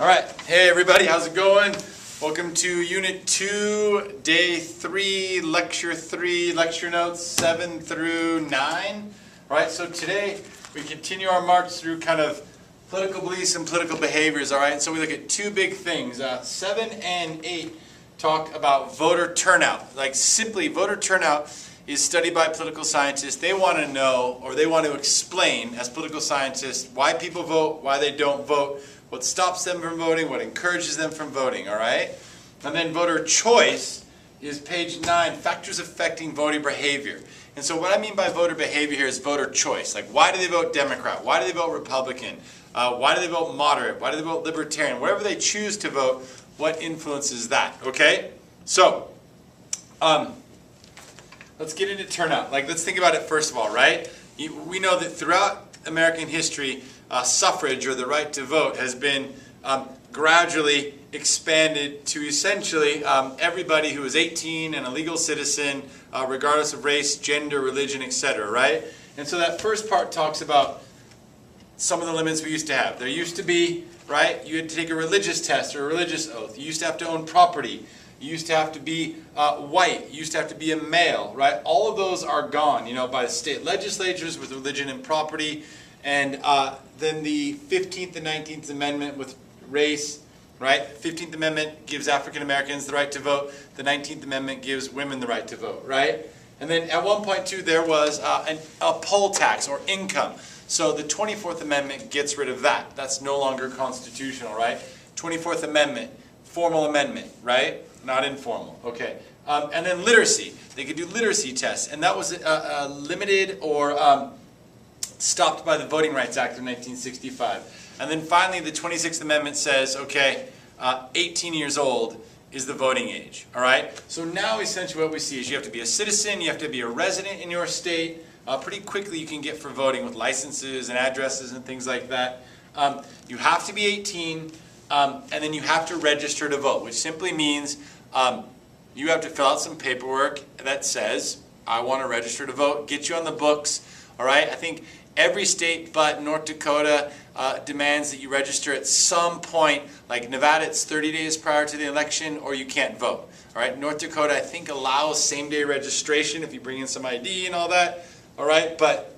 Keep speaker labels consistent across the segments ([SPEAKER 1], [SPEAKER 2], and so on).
[SPEAKER 1] All right, hey everybody, how's it going? Welcome to Unit 2, Day 3, Lecture 3, Lecture Notes 7 through 9. All right, so today we continue our march through kind of political beliefs and political behaviors, all right? And so we look at two big things. 7 and 8 talk about voter turnout. Like simply, voter turnout is studied by political scientists. They want to know, or they want to explain, as political scientists, why people vote, why they don't vote, what stops them from voting, what encourages them from voting, all right? And then voter choice is page 9, factors affecting voting behavior. And so what I mean by voter behavior here is voter choice. Like, why do they vote Democrat? Why do they vote Republican? Why do they vote moderate? Why do they vote libertarian? Whatever they choose to vote, what influences that, okay? So, let's get into turnout. Like, let's think about it first of all, right? We know that throughout American history, suffrage, or the right to vote, has been gradually expanded to essentially everybody who is 18 and a legal citizen, regardless of race, gender, religion, etc., right? And so that first part talks about some of the limits we used to have. There used to be, right, you had to take a religious test or a religious oath. You used to have to own property. You used to have to be white. You used to have to be a male, right? All of those are gone, you know, by the state legislatures with religion and property. And then the 15th and 19th Amendment with race, right? 15th Amendment gives African Americans the right to vote. The 19th Amendment gives women the right to vote, right? And then at one point too, there was a poll tax or income. So the 24th Amendment gets rid of that. That's no longer constitutional, right? 24th Amendment, formal amendment, right? Not informal, okay. And then literacy. They could do literacy tests. And that was limited or stopped by the Voting Rights Act of 1965. And then finally, the 26th Amendment says, okay, 18 years old is the voting age, all right? So now essentially what we see is you have to be a citizen, you have to be a resident in your state. Pretty quickly you can get for voting with licenses and addresses and things like that. You have to be 18, and then you have to register to vote, which simply means you have to fill out some paperwork that says, I want to register to vote, get you on the books, all right? I think every state but North Dakota demands that you register at some point. Like Nevada, it's 30 days prior to the election, or you can't vote. All right, North Dakota, I think, allows same-day registration if you bring in some ID and all that. All right, but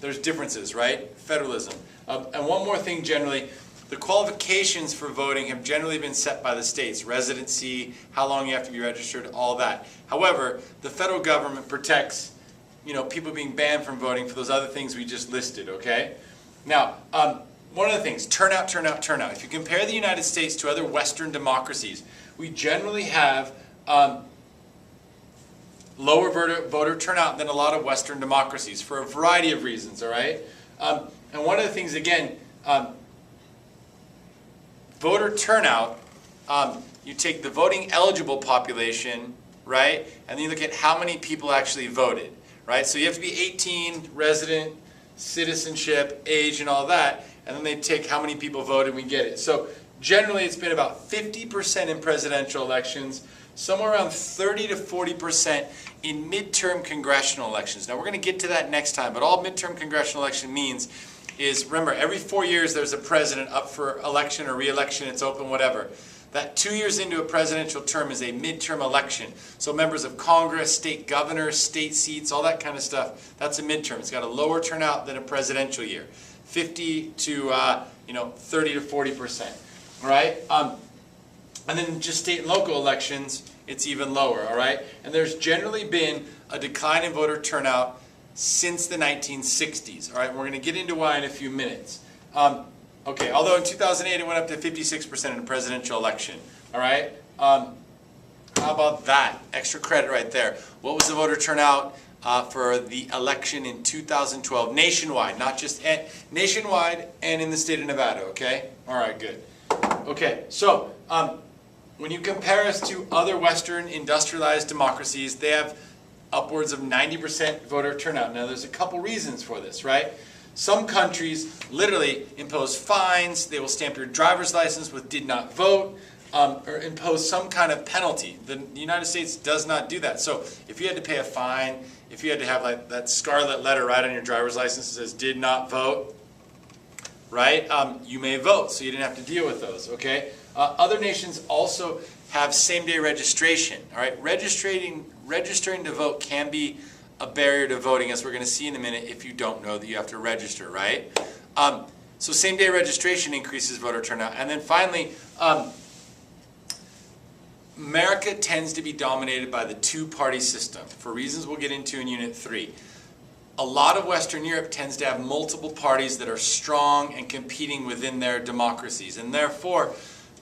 [SPEAKER 1] there's differences, right? Federalism. And one more thing, generally, the qualifications for voting have generally been set by the states. Residency, how long you have to be registered, all that. However, the federal government protects, you know, people being banned from voting for those other things we just listed, okay? Now, one of the things, turnout. If you compare the United States to other Western democracies, we generally have lower voter turnout than a lot of Western democracies for a variety of reasons, all right? And one of the things, again, voter turnout, you take the voting eligible population, right? And then you look at how many people actually voted. Right? So you have to be 18, resident, citizenship, age, and all that, and then they take how many people voted, we get it. So generally it's been about 50% in presidential elections, somewhere around 30 to 40% in midterm congressional elections. Now we're going to get to that next time, but all midterm congressional election means is, remember, every 4 years there's a president up for election or re-election, it's open, whatever. That 2 years into a presidential term is a midterm election. So members of Congress, state governors, state seats, all that kind of stuff, that's a midterm. It's got a lower turnout than a presidential year. 50 to 30 to 40%. All right? And then just state and local elections, it's even lower. All right? And there's generally been a decline in voter turnout since the 1960s. All right? And we're going to get into why in a few minutes. Okay, although in 2008 it went up to 56% in a presidential election. All right? How about that? Extra credit right there. What was the voter turnout for the election in 2012 nationwide? Not just nationwide and in the state of Nevada, okay? All right, good. Okay, so when you compare us to other Western industrialized democracies, they have upwards of 90% voter turnout. Now, there's a couple reasons for this, right? Some countries literally impose fines. They will stamp your driver's license with did not vote, or impose some kind of penalty. The United States does not do that. So if you had to pay a fine, if you had to have like that scarlet letter right on your driver's license that says did not vote, right? You may vote, so you didn't have to deal with those, okay? Other nations also have same-day registration, all right? Registering to vote can be a barrier to voting, as we're going to see in a minute, if you don't know that you have to register, right? So same-day registration increases voter turnout. And then finally, America tends to be dominated by the two-party system for reasons we'll get into in Unit 3. A lot of Western Europe tends to have multiple parties that are strong and competing within their democracies. And therefore,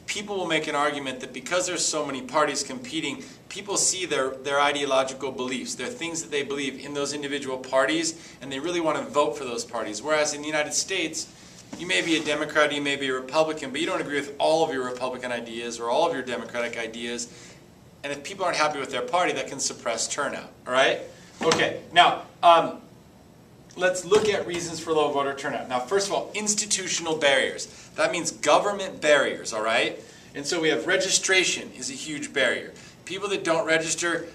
[SPEAKER 1] people will make an argument that because there's so many parties competing, people see their ideological beliefs, their things that they believe in those individual parties, and they really want to vote for those parties. Whereas in the United States, you may be a Democrat, you may be a Republican, but you don't agree with all of your Republican ideas or all of your Democratic ideas. And if people aren't happy with their party, that can suppress turnout. All right? Okay, now, let's look at reasons for low voter turnout. Now, first of all, institutional barriers. That means government barriers, all right? And so we have registration is a huge barrier. People that don't register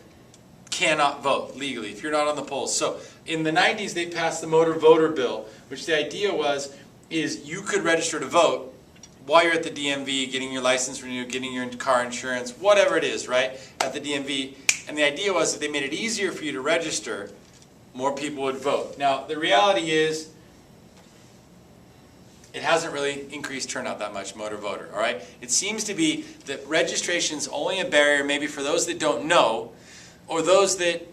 [SPEAKER 1] cannot vote legally if you're not on the polls. So in the 90s, they passed the motor voter bill, which the idea is you could register to vote while you're at the DMV, getting your license renewed, getting your car insurance, whatever it is, right, at the DMV. And the idea was that they made it easier for you to register, more people would vote. Now, the reality is it hasn't really increased turnout that much, motor voter, all right? It seems to be that registration is only a barrier maybe for those that don't know or those that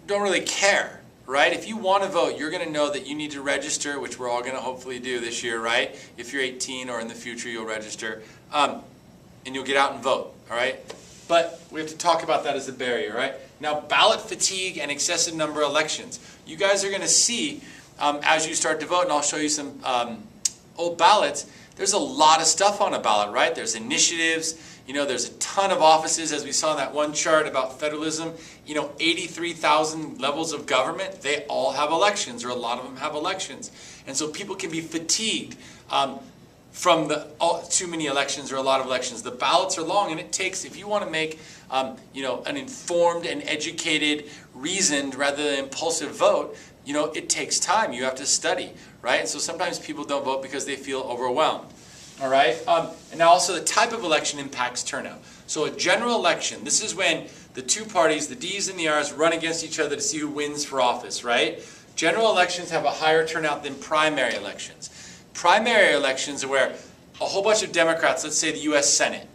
[SPEAKER 1] don't really care, right? If you want to vote, you're going to know that you need to register, which we're all going to hopefully do this year, right? If you're 18 or in the future, you'll register, and you'll get out and vote, all right? But we have to talk about that as a barrier, right? Now, ballot fatigue and excessive number of elections. You guys are going to see, as you start to vote, and I'll show you some old ballots, there's a lot of stuff on a ballot, right? There's initiatives, you know, there's a ton of offices, as we saw in that one chart about federalism, you know, 83,000 levels of government, they all have elections, or a lot of them have elections. And so people can be fatigued from the too many elections or a lot of elections. The ballots are long, and it takes, if you want to make you know, an informed and educated, reasoned rather than impulsive vote, you know, it takes time. You have to study, right? And so sometimes people don't vote because they feel overwhelmed. All right? And now also the type of election impacts turnout. So a general election, this is when the two parties, the D's and the R's, run against each other to see who wins for office, right? General elections have a higher turnout than primary elections. Primary elections are where a whole bunch of Democrats, let's say the U.S. Senate,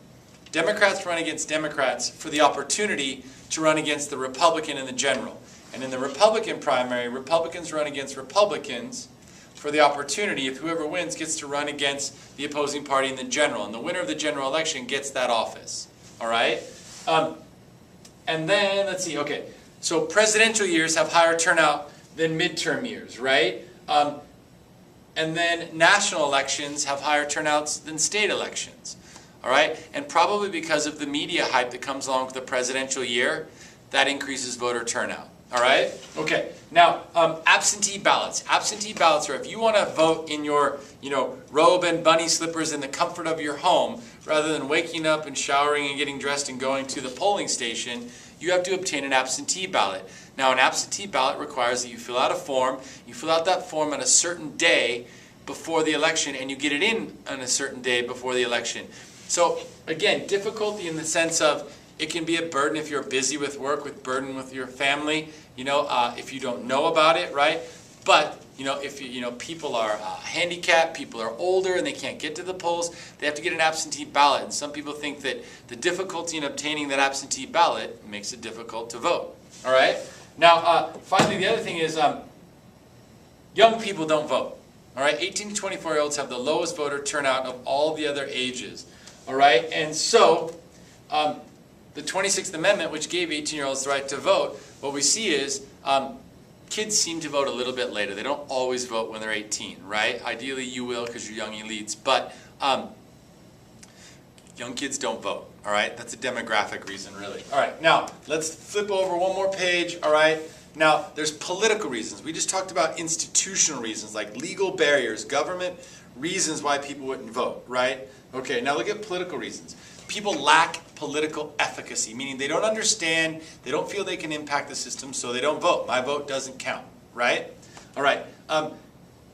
[SPEAKER 1] Democrats run against Democrats for the opportunity to run against the Republican in the general. And in the Republican primary, Republicans run against Republicans for the opportunity, if whoever wins gets to run against the opposing party in the general. And the winner of the general election gets that office. All right? And then, let's see, okay. So presidential years have higher turnout than midterm years, right? And then national elections have higher turnouts than state elections. All right? And probably because of the media hype that comes along with the presidential year, that increases voter turnout. All right? Okay. Now, absentee ballots. Absentee ballots are if you want to vote in your, you know, robe and bunny slippers in the comfort of your home, rather than waking up and showering and getting dressed and going to the polling station, you have to obtain an absentee ballot. Now, an absentee ballot requires that you fill out a form. You fill out that form on a certain day before the election, and you get it in on a certain day before the election. So, again, difficulty in the sense of it can be a burden if you're busy with work, with burden with your family, you know, if you don't know about it, right? But, you know, if you know, people are handicapped, people are older and they can't get to the polls, they have to get an absentee ballot. And some people think that the difficulty in obtaining that absentee ballot makes it difficult to vote. All right? Now, finally, the other thing is young people don't vote. All right? 18 to 24-year-olds have the lowest voter turnout of all the other ages. All right? And so, the 26th Amendment, which gave 18-year-olds the right to vote, what we see is kids seem to vote a little bit later. They don't always vote when they're 18, right? Ideally, you will because you're young elites, but young kids don't vote, all right? That's a demographic reason, really. All right, now, let's flip over one more page, all right? Now, there's political reasons. We just talked about institutional reasons, like legal barriers, government reasons why people wouldn't vote, right? Okay, now look at political reasons. People lack political efficacy, meaning they don't understand, they don't feel they can impact the system, so they don't vote. My vote doesn't count, right? All right.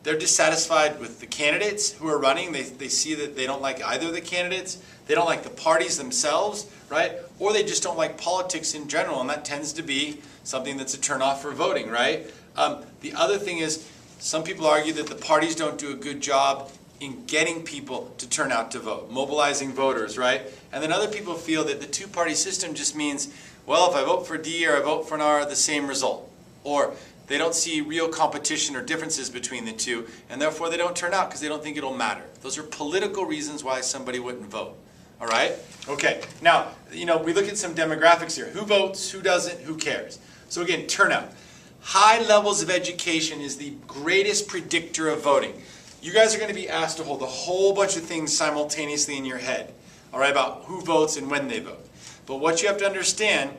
[SPEAKER 1] they're dissatisfied with the candidates who are running. They see that they don't like either of the candidates. They don't like the parties themselves, right? Or they just don't like politics in general, and that tends to be something that's a turnoff for voting, right? The other thing is, some people argue that the parties don't do a good job in getting people to turn out to vote, mobilizing voters, right? And then other people feel that the two-party system just means, well, if I vote for D or I vote for an R, the same result. Or they don't see real competition or differences between the two, and therefore they don't turn out because they don't think it'll matter. Those are political reasons why somebody wouldn't vote. All right? Okay. Now, we look at some demographics here. Who votes? Who doesn't? Who cares? So again, turnout. High levels of education is the greatest predictor of voting. You guys are going to be asked to hold a whole bunch of things simultaneously in your head, all right, about who votes and when they vote. But what you have to understand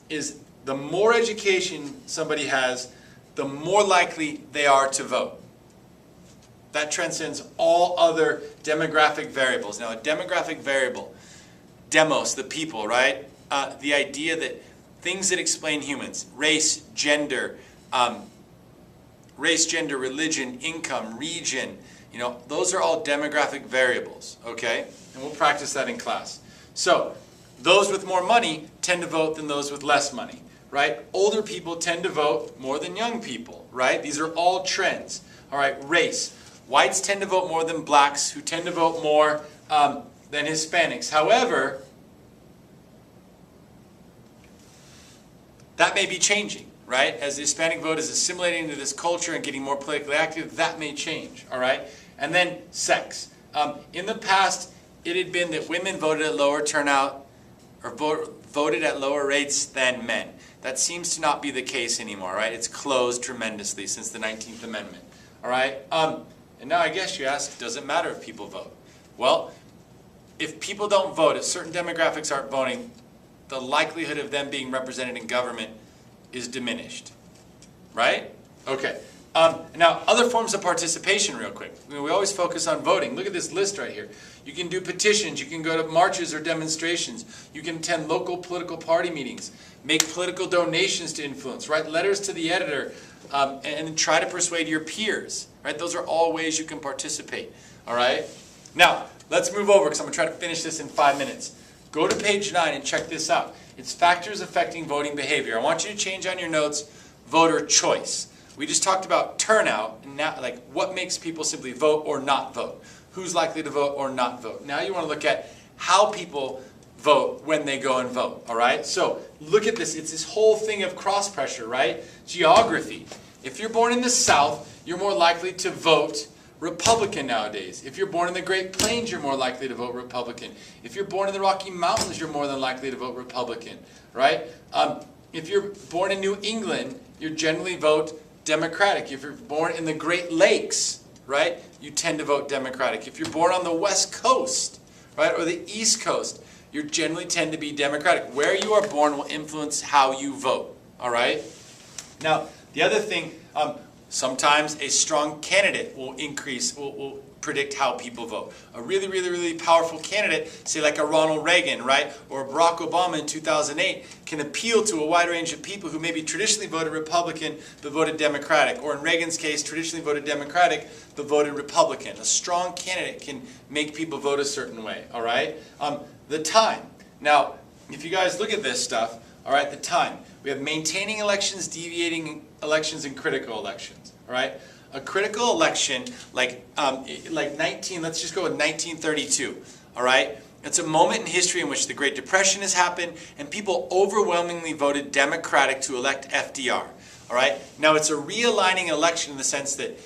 [SPEAKER 1] is the more education somebody has, the more likely they are to vote. That transcends all other demographic variables. Now, a demographic variable, demos, the people, right? The idea that things that explain humans, race, gender, religion, income, region, those are all demographic variables, okay? And we'll practice that in class. So, those with more money tend to vote than those with less money, right? Older people tend to vote more than young people, right? These are all trends. All right, race. Whites tend to vote more than blacks, who tend to vote more than Hispanics. However, that may be changing, right? As the Hispanic vote is assimilating into this culture and getting more politically active, that may change, all right? And then sex. In the past, it had been that women voted at lower turnout or voted at lower rates than men. That seems to not be the case anymore, right? It's closed tremendously since the 19th Amendment, all right? And now I guess you ask, does it matter if people vote? Well, if people don't vote, if certain demographics aren't voting, the likelihood of them being represented in government is diminished, right? Okay. Now, other forms of participation real quick. We always focus on voting. Look at this list right here. You can do petitions. You can go to marches or demonstrations. You can attend local political party meetings, make political donations to influence, write letters to the editor, and try to persuade your peers, right? Those are all ways you can participate, all right? Now, let's move over because I'm going to try to finish this in 5 minutes. Go to page 9 and check this out. It's factors affecting voting behavior. I want you to change on your notes voter choice. We just talked about turnout, and now, like, what makes people simply vote or not vote? Who's likely to vote or not vote? Now you want to look at how people vote when they go and vote, all right? So look at this. It's this whole thing of cross pressure, right? Geography. If you're born in the South, you're more likely to vote Republican nowadays. If you're born in the Great Plains, you're more likely to vote Republican. If you're born in the Rocky Mountains, you're more than likely to vote Republican, right? If you're born in New England, you generally vote Democratic. If you're born in the Great Lakes, right, you tend to vote Democratic. If you're born on the West Coast, right, or the East Coast, you generally tend to be Democratic. Where you are born will influence how you vote, all right? Now, the other thing, sometimes a strong candidate will predict how people vote. A really, really, really powerful candidate, say like a Ronald Reagan, right, or Barack Obama in 2008, can appeal to a wide range of people who maybe traditionally voted Republican but voted Democratic, or in Reagan's case, traditionally voted Democratic but voted Republican. A strong candidate can make people vote a certain way, all right? The time. Now, if you guys look at this stuff, all right, the time. We have maintaining elections, deviating elections, and critical elections, all right? A critical election, let's just go with 1932, all right? It's a moment in history in which the Great Depression has happened and people overwhelmingly voted Democratic to elect FDR, all right? Now, it's a realigning election in the sense that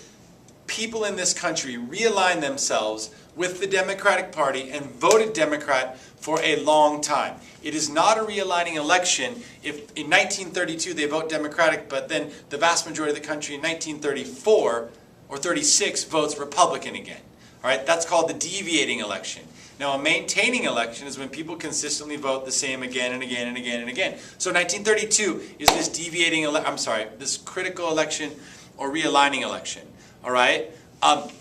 [SPEAKER 1] people in this country realigned themselves with the Democratic Party and voted Democrat for a long time. It is not a realigning election if in 1932 they vote Democratic, but then the vast majority of the country in 1934 or 36 votes Republican again. All right, that's called the deviating election. Now, a maintaining election is when people consistently vote the same again and again and again and again. So 1932 is this this critical election or realigning election. All right,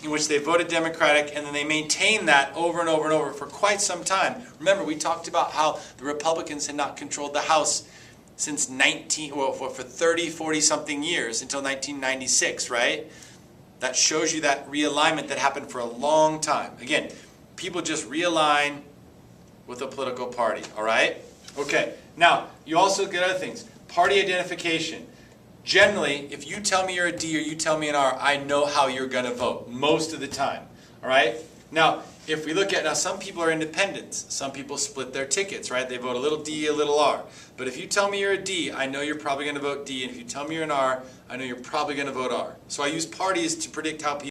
[SPEAKER 1] in which they voted Democratic and then they maintained that over and over and over for quite some time. Remember, we talked about how the Republicans had not controlled the House since for 30, 40 something years until 1996, right? That shows you that realignment that happened for a long time. Again, people just realign with a political party, all right? Okay, now, you also get other things. Party identification. Generally, if you tell me you're a D or you tell me an R, I know how you're going to vote, most of the time, all right? Now, if we look at, now some people are independents. Some people split their tickets, right? They vote a little D, a little R. But if you tell me you're a D, I know you're probably going to vote D. And if you tell me you're an R, I know you're probably going to vote R. So I use parties to predict how people